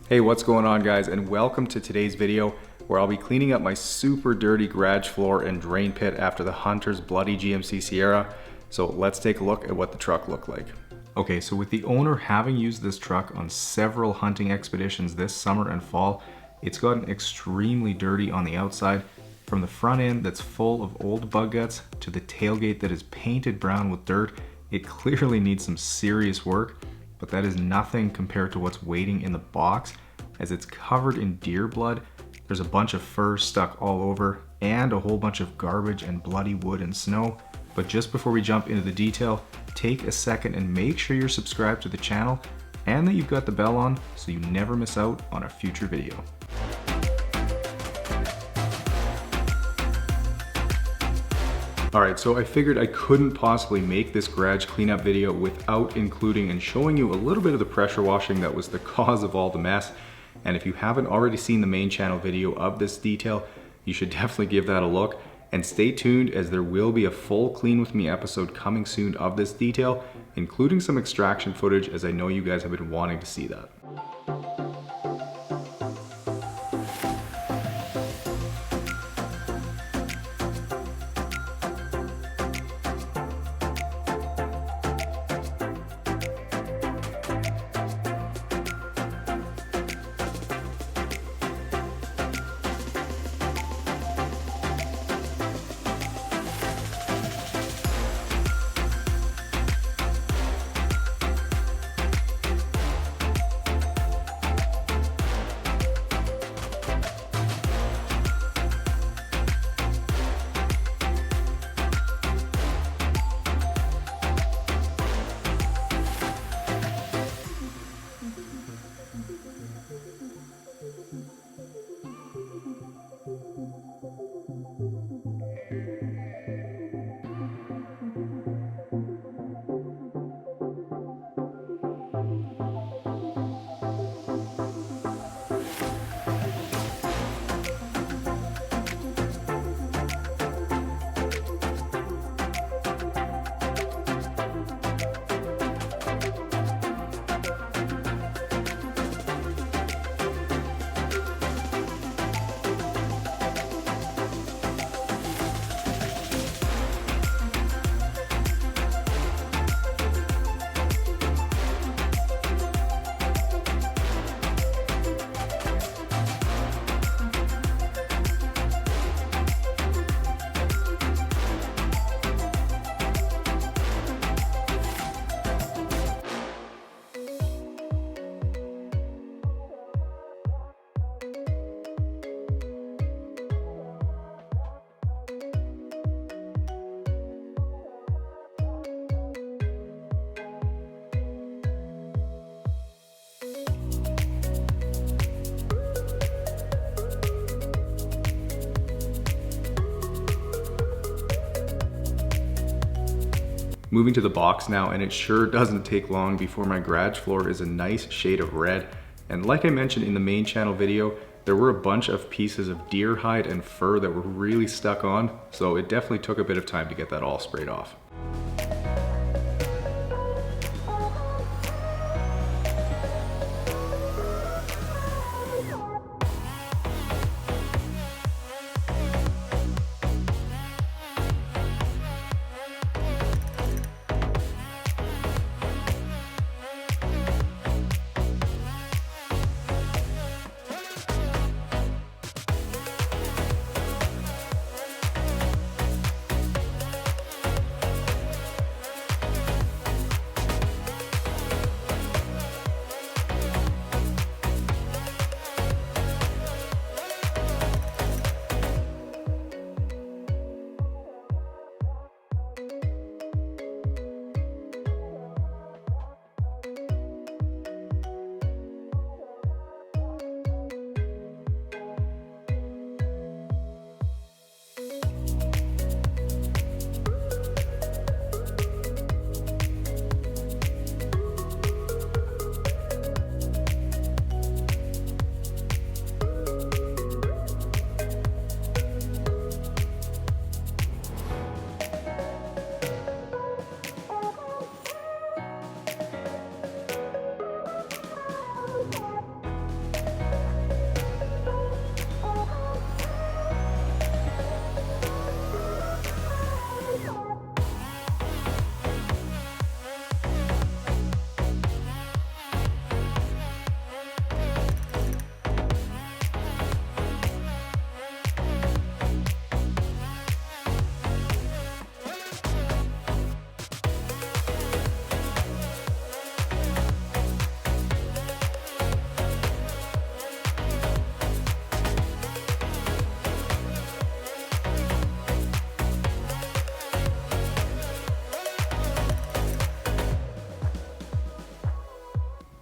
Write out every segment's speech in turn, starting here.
Hey, what's going on guys, and welcome to today's video where I'll be cleaning up my super dirty garage floor and drain pit after the Hunter's bloody GMC Sierra. So let's take a look at what the truck looked like. Okay, so with the owner having used this truck on several hunting expeditions this summer and fall, it's gotten extremely dirty on the outside. From the front end that's full of old bug guts to the tailgate that is painted brown with dirt, it clearly needs some serious work. But that is nothing compared to what's waiting in the box, as it's covered in deer blood. There's a bunch of fur stuck all over and a whole bunch of garbage and bloody wood and snow. But just before we jump into the detail, take a second and make sure you're subscribed to the channel and that you've got the bell on so you never miss out on a future video. Alright, so I figured I couldn't possibly make this garage cleanup video without including and showing you a little bit of the pressure washing that was the cause of all the mess. And if you haven't already seen the main channel video of this detail, you should definitely give that a look. And stay tuned, as there will be a full clean with me episode coming soon of this detail, including some extraction footage, as I know you guys have been wanting to see that. Moving to the box now, and it sure doesn't take long before my garage floor is a nice shade of red. And like I mentioned in the main channel video, there were a bunch of pieces of deer hide and fur that were really stuck on, so it definitely took a bit of time to get that all sprayed off.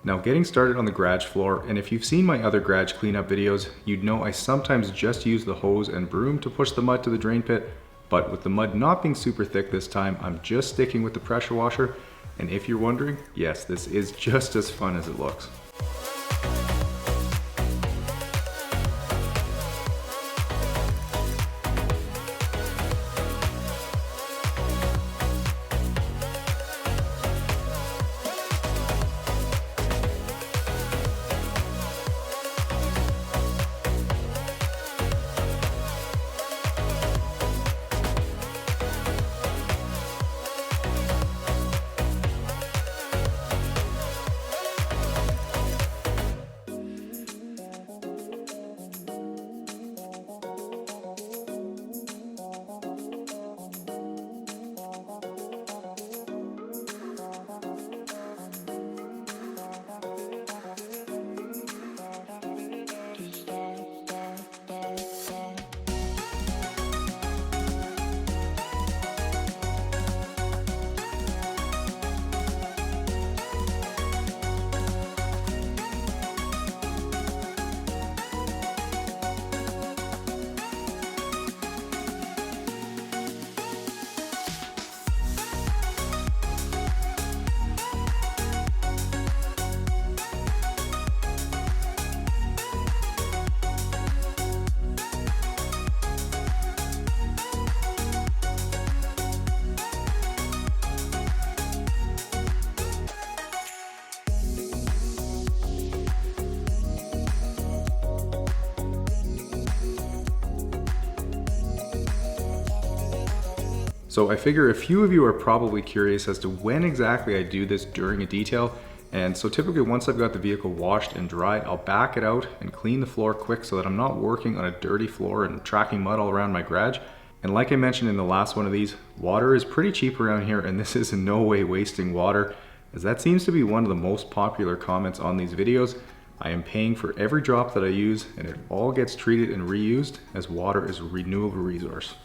Now getting started on the garage floor, and if you've seen my other garage cleanup videos, you'd know I sometimes just use the hose and broom to push the mud to the drain pit, but with the mud not being super thick this time, I'm just sticking with the pressure washer. And if you're wondering, yes, this is just as fun as it looks. So I figure a few of you are probably curious as to when exactly I do this during a detail. And so typically once I've got the vehicle washed and dried, I'll back it out and clean the floor quick so that I'm not working on a dirty floor and tracking mud all around my garage. And like I mentioned in the last one of these, water is pretty cheap around here, and this is in no way wasting water, as that seems to be one of the most popular comments on these videos. I am paying for every drop that I use, and it all gets treated and reused, as water is a renewable resource.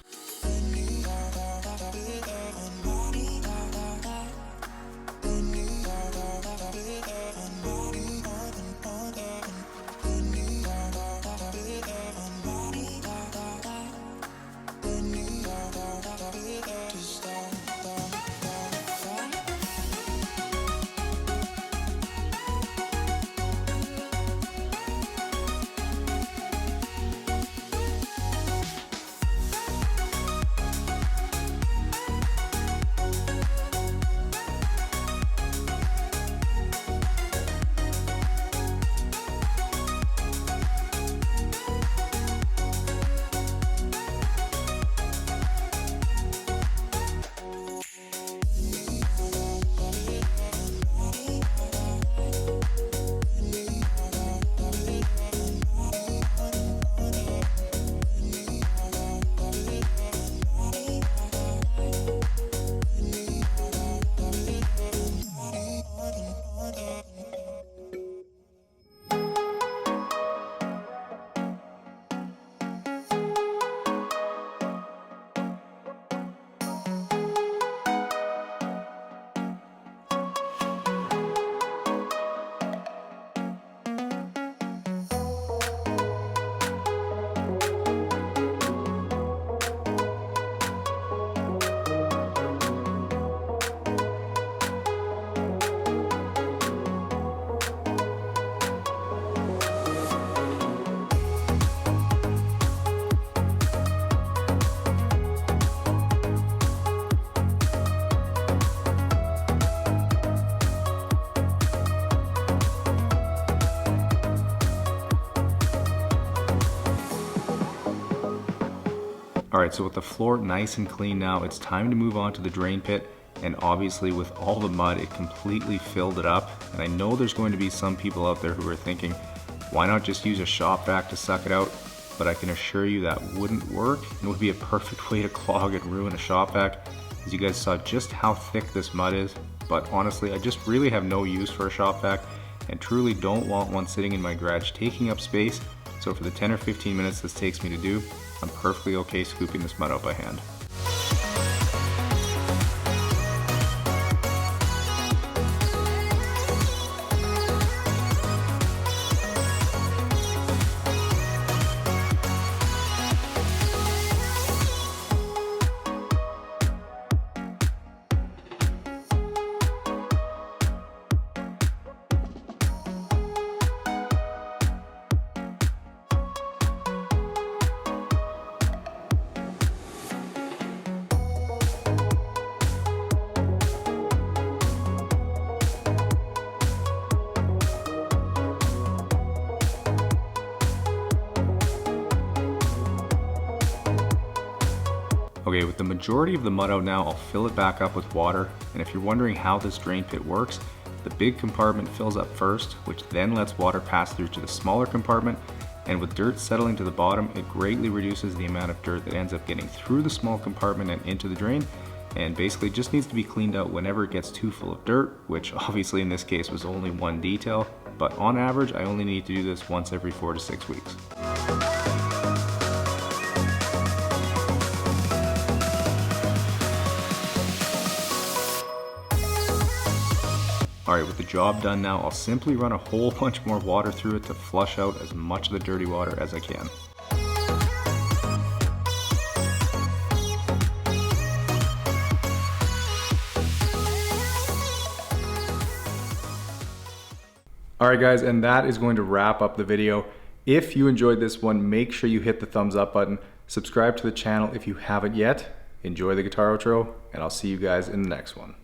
Alright, so with the floor nice and clean now, it's time to move on to the drain pit. And obviously with all the mud, it completely filled it up. And I know there's going to be some people out there who are thinking, why not just use a shop vac to suck it out? But I can assure you that wouldn't work. It would be a perfect way to clog and ruin a shop vac, as you guys saw just how thick this mud is. But honestly, I just really have no use for a shop vac and truly don't want one sitting in my garage taking up space. So for the 10 or 15 minutes this takes me to do, I'm perfectly okay scooping this mud out by hand. Okay, with the majority of the mud out now, I'll fill it back up with water. And if you're wondering how this drain pit works, the big compartment fills up first, which then lets water pass through to the smaller compartment. And with dirt settling to the bottom, it greatly reduces the amount of dirt that ends up getting through the small compartment and into the drain. And basically just needs to be cleaned out whenever it gets too full of dirt, which obviously in this case was only one detail. But on average, I only need to do this once every 4 to 6 weeks. Alright, with the job done now, I'll simply run a whole bunch more water through it to flush out as much of the dirty water as I can. Alright guys, and that is going to wrap up the video. If you enjoyed this one, make sure you hit the thumbs up button, subscribe to the channel if you haven't yet, enjoy the guitar outro, and I'll see you guys in the next one.